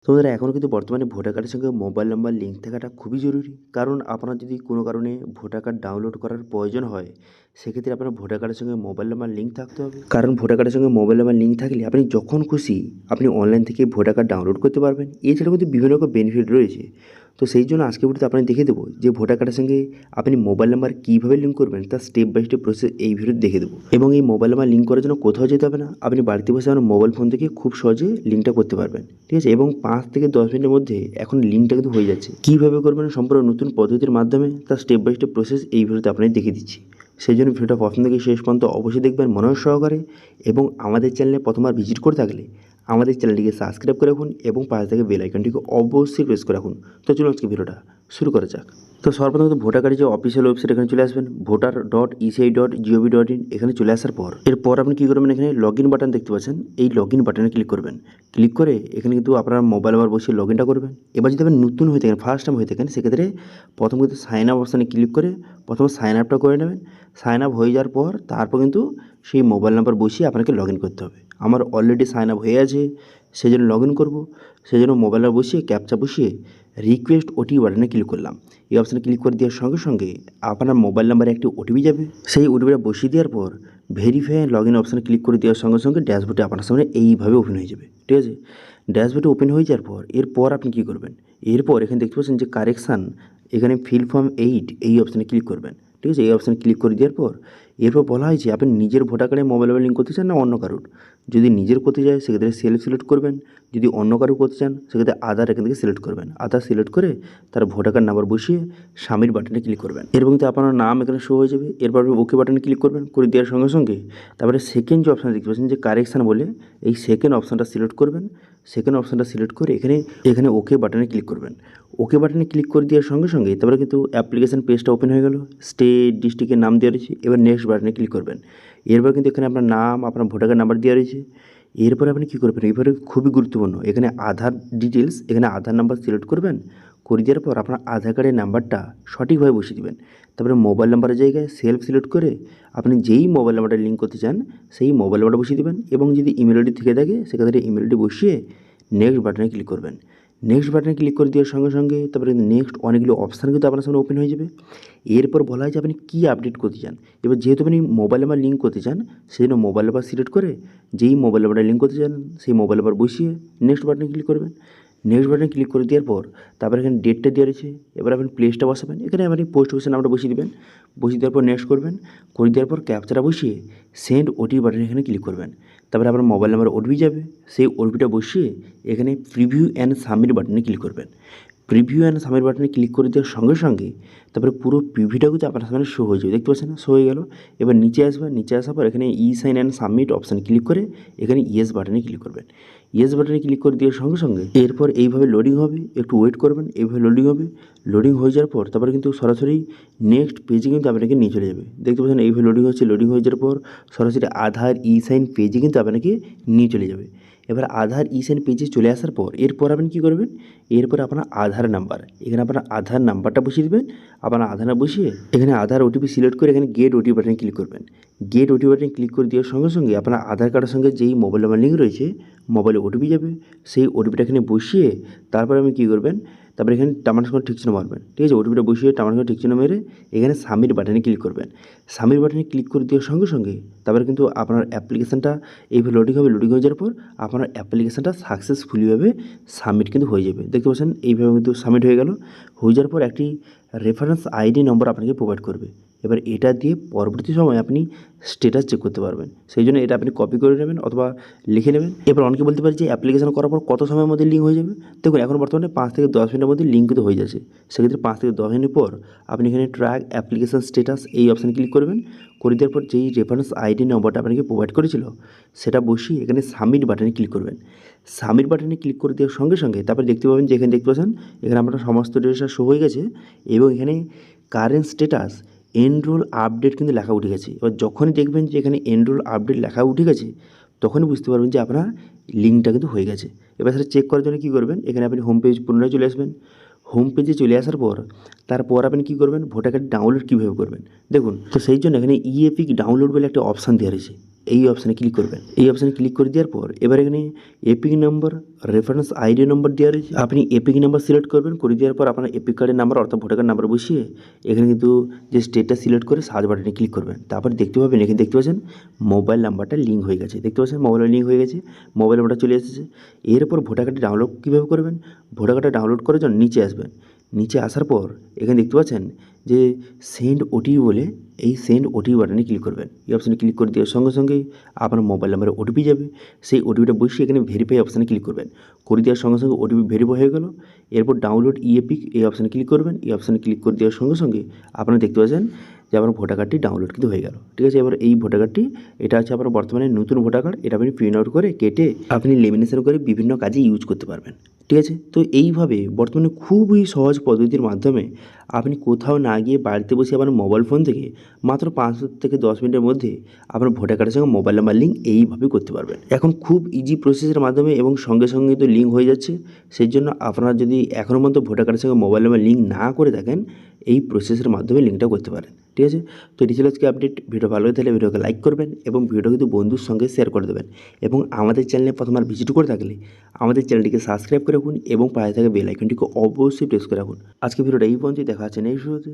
তো বন্ধুরা এখনও কিন্তু বর্তমানে ভোটার কার্ডের সঙ্গে মোবাইল নাম্বার লিঙ্ক থাকাটা খুবই জরুরি। কারণ আপনার যদি কোনো কারণে ভোটার কার্ড ডাউনলোড করার প্রয়োজন হয়, সেক্ষেত্রে আপনার ভোটার কার্ডের সঙ্গে মোবাইল নাম্বার লিঙ্ক থাকতে হবে। কারণ ভোটার কার্ডের সঙ্গে মোবাইল নাম্বার লিঙ্ক থাকলে আপনি যখন খুশি আপনি অনলাইন থেকে ভোটার কার্ড ডাউনলোড করতে পারবেন। এছাড়াও কিন্তু বিভিন্ন রকম বেনিফিট রয়েছে। তো সেই জন্য আজকে ভিডিওতে আপনাকে দেখিয়ে দেবো যে ভোটার কার্ডের সঙ্গে আপনি মোবাইল নাম্বার কীভাবে লিঙ্ক করবেন তার স্টেপ বাই স্টেপ প্রসেস এই ভিডিওতে দেখে দেবো। এবং এই মোবাইল নাম্বার লিঙ্ক করার জন্য কোথাও যেতে হবে না, আপনি বাড়িতে বসে আপনার মোবাইল ফোন থেকে খুব সহজে লিঙ্কটা করতে পারবেন। ঠিক আছে, এবং 5 থেকে 10 মিনিটের মধ্যে এখন লিঙ্কটা কিন্তু হয়ে যাচ্ছে। কীভাবে করবেন সম্পূর্ণ নতুন পদ্ধতির মাধ্যমে তার স্টেপ বাই স্টেপ প্রসেস এই ভিডিওতে আপনাকে দেখিয়ে দিচ্ছি। সেই জন্য ভিডিওটা প্রথম থেকে শেষ পর্যন্ত অবশ্যই দেখবেন মনোযোগ সহকারে। এবং আমাদের চ্যানেলে প্রথমবার ভিজিট করে থাকলে আমাদের চ্যানেলটিকে সাবস্ক্রাইব করে রাখুন এবং পাশে থেকে বেল আইকনটিকে অবশ্যই প্রেস করে রাখুন। তো চলুন আজকে ভিডিওটা শুরু করা যাক। তো সর্বপ্রথম ভোটার কার্ডের যে অফিসিয়াল ওয়েবসাইট এখানে চলে আসবেন, voter.eci.gov.in। এখানে চলে আসার পর এরপর আপনি কী করবেন, এখানে লগ ইন বাটন দেখতে পাচ্ছেন, এই লগ ইন বাটনে ক্লিক করবেন। ক্লিক করে এখানে কিন্তু আপনার মোবাইল নাম্বার বসিয়ে লগ ইনটা করবেন। এবার যদি আপনি নতুন হয়ে থাকেন, ফার্স্ট টাইম হয়ে থাকেন, সেক্ষেত্রে প্রথম কিন্তু সাইন আপ অপশানে ক্লিক করে প্রথমে সাইন আপটা করে নেবেন। সাইন আপ হয়ে যাওয়ার পর তারপর কিন্তু সেই মোবাইল নাম্বার বসিয়ে আপনাকে লগ ইন করতে হবে। আমার অলরেডি সাইন আপ হয়ে আছে, সেই জন্য লগ ইন করবো। সেই জন্য মোবাইল নাম্বার বসিয়ে ক্যাপচা বসিয়ে রিকোয়েস্ট ওটিপি বাটনে ক্লিক করলাম। এই অপশানে ক্লিক করে দেওয়ার সঙ্গে সঙ্গে আপনার মোবাইল নাম্বারে একটি ওটিপি যাবে। সেই ওটিপিটা বসিয়ে দেওয়ার পর ভেরিফাই লগ ইন অপশানে ক্লিক করে দেওয়ার সঙ্গে সঙ্গে ড্যাশবোর্ডে আপনার সামনে এইভাবে ওপেন হয়ে যাবে। ঠিক আছে, ড্যাশবোর্ডে ওপেন হয়ে যাওয়ার পর এরপর আপনি কী করবেন, এরপর এখানে দেখতে পাচ্ছেন যে কারেকশান, এখানে ফিল ফর্ম 8 এই অপশানে ক্লিক করবেন। ঠিক আছে, এই অপশানে ক্লিক করে দেওয়ার পর এরপর বলা হয়েছে আপনি নিজের ভোটার কার্ডে মোবাইল নাম্বার লিঙ্ক করতে চান না অন্য কারোর। যদি নিজের করতে যায় সেক্ষেত্রে সেলফ সিলেক্ট করবেন, যদি অন্য কারো করতে চান সেক্ষেত্রে আধার এখান থেকে সিলেক্ট করবেন। আধার সিলেক্ট করে তার ভোটার কার্ড নাম্বার বসিয়ে সাবমিট বাটনে ক্লিক করবেন। এরপর কিন্তু আপনার নাম এখানে শো হয়ে যাবে। এরপর আপনি ওকে বাটনে ক্লিক করবেন। করে দেওয়ার সঙ্গে সঙ্গে তারপরে সেকেন্ড যে অপশান দেখতে পাচ্ছেন যে কারেকশান বলে, এই সেকেন্ড অপশানটা সিলেক্ট করবেন। সেকেন্ড অপশানটা সিলেক্ট করে এখানে ওকে বাটনে ক্লিক করবেন। ওকে বাটনে ক্লিক করে দেওয়ার সঙ্গে সঙ্গে তারপরে কিন্তু অ্যাপ্লিকেশন পেজটা ওপেন হয়ে গেল। স্টেট ডিস্ট্রিক্টের নাম দেওয়া রয়েছে, এবার নেক্সট বাটনে ক্লিক করবেন। এরপর কিন্তু এখানে আপনার নাম, আপনার ভোটার কার্ড নাম্বার দেওয়া রয়েছে। এরপরে আপনি কী করবেন, এরপরে খুবই গুরুত্বপূর্ণ, এখানে আধার ডিটেলস, এখানে আধার নাম্বার সিলেক্ট করবেন। করে দেওয়ার পর আপনার আধার কার্ডের নাম্বারটা সঠিকভাবে বসিয়ে দেবেন। তারপরে মোবাইল নাম্বারের জায়গায় সেলফ সিলেক্ট করে আপনি যেই মোবাইল নাম্বারটা লিঙ্ক করতে চান সেই মোবাইল নাম্বারটা বসিয়ে দেবেন। এবং যদি ইমেল আইডি থেকে থাকে সেক্ষেত্রে ইমেল আইডি বসিয়ে নেক্সট বাটনে ক্লিক করবেন। নেক্সট বাটনে ক্লিক করে দেওয়ার সঙ্গে সঙ্গে তারপরে নেক্সট অনেকগুলো অপশান কিন্তু আপনার সামনে ওপেন হয়ে যাবে। এরপর বলা হয় যে আপনি কী আপডেট করতে চান। এবার যেহেতু আপনি মোবাইল নাম্বার লিঙ্ক করতে চান, সেই জন্য মোবাইল নাম্বার সিলেক্ট করে যেই মোবাইল নাম্বারটা লিঙ্ক করতে চান সেই মোবাইল নাম্বার বসিয়ে নেক্সট বাটনে ক্লিক করবেন। নেক্সট বাটনে ক্লিক করে দেওয়ার পর তারপরে এখানে ডেটটা দেওয়া রয়েছে। এবার আপনি প্লেসটা বসাবেন, এখানে আপনি পোস্ট অফিসের নামটা বসিয়ে দেবেন। বসিয়ে দেওয়ার পর নেক্সট করবেন। করে দেওয়ার পর ক্যাপচাটা বসিয়ে সেন্ড ওটিপি বাটনে এখানে ক্লিক করবেন। তারপরে আপনার মোবাইল নাম্বার ওটিপি যাবে, সেই ওটিপিটা বসিয়ে এখানে প্রিভিউ অ্যান্ড সাবমিট বাটনে ক্লিক করবেন। প্রিভিউ অ্যান্ড সাবমিট বাটনে ক্লিক করে দেওয়ার সঙ্গে সঙ্গে তারপরে পুরো প্রিভিউটা কিন্তু আপনার সামনে শো হয়ে যাবে। দেখতে পাচ্ছেন না, শো হয়ে গেল। এবার নিচে আসবেন, নিচে আসার পর এখানে ই সাইন অ্যান্ড সাবমিট অপশানে ক্লিক করে এখানে ইয়েস বাটনে ক্লিক করবেন। ইয়েস বাটনে ক্লিক করে দেওয়ার সঙ্গে সঙ্গে এরপর এইভাবে লোডিং হবে, একটু ওয়েট করবেন, এইভাবে লোডিং হবে। লোডিং হয়ে যাওয়ার পর তারপরে কিন্তু সরাসরি নেক্সট পেজে কিন্তু আপনাকে নিয়ে চলে যাবে। দেখতে পাচ্ছেন এইভাবে লোডিং হচ্ছে। লোডিং হয়ে যাওয়ার পর সরাসরি আধার ই সাইন পেজে কিন্তু আপনাকে নিয়ে চলে যাবে। এবার আধার ই সাইন পেজে চলে আসার পর এরপর আপনি কী করবেন, এরপর আপনার আধার নাম্বার, এখানে আপনার আধার নাম্বারটা বসিয়ে দেবেন। আপনার আধার নাম্বার বসিয়ে এখানে আধার ওটিপি সিলেক্ট করে এখানে গেট ওটিপি বাটনে ক্লিক করবেন। গেট ওটিপি বাটনে ক্লিক করে দেওয়ার সঙ্গে সঙ্গে আপনার আধার কার্ডের সঙ্গে যেই মোবাইল নাম্বার লিঙ্ক রয়েছে মোবাইলে ওটিপি যাবে। সেই ওটিপিটা এখানে বসিয়ে তারপরে আপনি কী করবেন, তারপরে এখানে টামার সঙ্গে ঠিক চিহ্ন মারবেন। ঠিক আছে, ওটিপিটা বসিয়ে টামার সঙ্গে ঠিক চিহ্ন মেরে এখানে সাবমিট বাটনে ক্লিক করবেন। সাবমিট বাটনে ক্লিক করে দেওয়ার সঙ্গে সঙ্গে তারপরে কিন্তু আপনার অ্যাপ্লিকেশানটা এইভাবে লোডিং হবে। লোডিং হয়ে যাওয়ার পর আপনার অ্যাপ্লিকেশানটা সাকসেসফুলিভাবে সাবমিট কিন্তু হয়ে যাবে। দেখতে পাচ্ছেন এইভাবে কিন্তু সাবমিট হয়ে গেল। হয়ে যাওয়ার পর একটি রেফারেন্স আইডি নম্বর আপনাকে প্রোভাইড করবে। এবার এটা দিয়ে পরবর্তী সময় আপনি স্ট্যাটাস চেক করতে পারবেন। সেই জন্য এটা আপনি কপি করে নেবেন অথবা লিখে নেবেন। এবার অনেকে বলতে পারে যে অ্যাপ্লিকেশন করার পর কত সময়ের মধ্যে লিঙ্ক হয়ে যাবে। দেখুন এখন বর্তমানে 5 থেকে 10 মিনিটের মধ্যে লিঙ্ক কিন্তু হয়ে যাচ্ছে। সেক্ষেত্রে 5 থেকে 10 মিনিট পর আপনি এখানে ট্র্যাক অ্যাপ্লিকেশন স্ট্যাটাস এই অপশানে ক্লিক করবেন। করে দেওয়ার পর যেই রেফারেন্স আইডি নম্বরটা আপনাকে প্রোভাইড করেছিল সেটা বসিয়ে এখানে সাবমিট বাটনে ক্লিক করবেন। সাবমিট বাটনে ক্লিক করে দেওয়ার সঙ্গে সঙ্গে তারপরে দেখতে পাবেন যে এখানে দেখতে পাচ্ছেন এখানে আপনার সমস্ত ডিটেলসটা শো হয়ে গেছে এবং এখানে কারেন্ট স্ট্যাটাস এনরোল আপডেট কিন্তু লেখা উঠে গেছে। এবার যখনই দেখবেন যে এখানে এনরোল আপডেট লেখা উঠে গেছে তখনই বুঝতে পারবেন যে আপনার লিঙ্কটা কিন্তু হয়ে গেছে। এবার সেটা চেক করার জন্য কী করবেন, এখানে আপনি হোম পেজ পুনরায় চলে আসবেন। হোম পেজে চলে আসার পর তারপর আপনি কী করবেন, ভোটার কার্ড ডাউনলোড কীভাবে করবেন দেখুন। তো সেই জন্য এখানে ইএপিক ডাউনলোড বলে একটা অপশান দেওয়া রয়েছে। এই অপশানে ক্লিক করবেন। এই অপশানে ক্লিক করে দেওয়ার পর এবার এখানে এপিক নাম্বার, রেফারেন্স আইডি নম্বর দেওয়া রয়েছে। আপনি এপিক নাম্বার সিলেক্ট করবেন, করে দেওয়ার পর আপনার এপিক কার্ডের নাম্বার অর্থাৎ ভোটার কার্ড নাম্বার বসিয়ে এখানে কিন্তু যে স্টেটটা সিলেক্ট করে সার্চ বাটনে ক্লিক করবেন। তারপর দেখতে পাবেন এখানে দেখতে পাচ্ছেন মোবাইল নাম্বারটা লিঙ্ক হয়ে গেছে। দেখতে পাচ্ছেন মোবাইল লিঙ্ক হয়ে গেছে, মোবাইল নাম্বারটা চলে এসেছে। এরপর ভোটার কার্ডটি ডাউনলোড কীভাবে করবেন? ভোটার কার্ডটা ডাউনলোড করার জন্য নিচে আসবেন। নিচে আসার পর এখানে দেখতে পাচ্ছেন যে সেন্ড ওটিপি বলে এই সেন্ড ওটিপি বাটনে ক্লিক করবেন। এই অপশানে ক্লিক করে দেওয়ার সঙ্গে সঙ্গেই আপনার মোবাইল নাম্বারে ওটিপি যাবে। সেই ওটিপিটা বসিয়ে এখানে ভেরিফাই অপশানে ক্লিক করবেন। করে দেওয়ার সঙ্গে সঙ্গে ওটিপি ভেরিফাই হয়ে গেল। এরপর ডাউনলোড ইএপিক এই অপশানে ক্লিক করবেন। এই অপশানে ক্লিক করে দেওয়ার সঙ্গে সঙ্গে আপনারা দেখতে পাচ্ছেন যে আপনার ভোটার কার্ডটি ডাউনলোড কিন্তু হয়ে গেল। ঠিক আছে, এবার এই ভোটার কার্ডটি এটা হচ্ছে আপনার বর্তমানে নতুন ভোটার কার্ড। এটা আপনি প্রিন্ট আউট করে কেটে আপনি লেমিনেশন করে বিভিন্ন কাজে ইউজ করতে পারবেন। ঠিক আছে, তো এইভাবে বর্তমানে খুবই সহজ পদ্ধতির মাধ্যমে আপনি কোথাও না গিয়ে বাড়িতে বসে আপনার মোবাইল ফোন থেকে মাত্র 5 থেকে 10 মিনিটের মধ্যে আপনার ভোটার কার্ডের সঙ্গে মোবাইল নাম্বার লিঙ্ক এইভাবে করতে পারবেন। এখন খুব ইজি প্রসেসের মাধ্যমে এবং সঙ্গে সঙ্গে তো লিঙ্ক হয়ে যাচ্ছে। সেই জন্য আপনারা যদি এখনও পর্যন্ত ভোটার কার্ডের সঙ্গে মোবাইল নাম্বার লিঙ্ক না করে থাকেন, এই প্রসেসের মাধ্যমে লিঙ্কটা করতে পারেন। ঠিক আছে, তো এটি ছিল আজকে আপডেট। ভিডিও ভালো হয়ে থাকলে ভিডিওকে লাইক করবেন এবং ভিডিও কিন্তু বন্ধুর সঙ্গে শেয়ার করে দেবেন। এবং আমাদের চ্যানেলে প্রথমবার ভিজিট করে থাকলে আমাদের চ্যানেলটিকে সাবস্ক্রাইব করে রাখুন এবং পাশে থাকা বেল আইকনটিকে অবশ্যই প্রেস করে রাখুন। আজকে ভিডিওটা এই পর্যন্তই, দেখা হচ্ছে নেক্সট ভিডিওতে।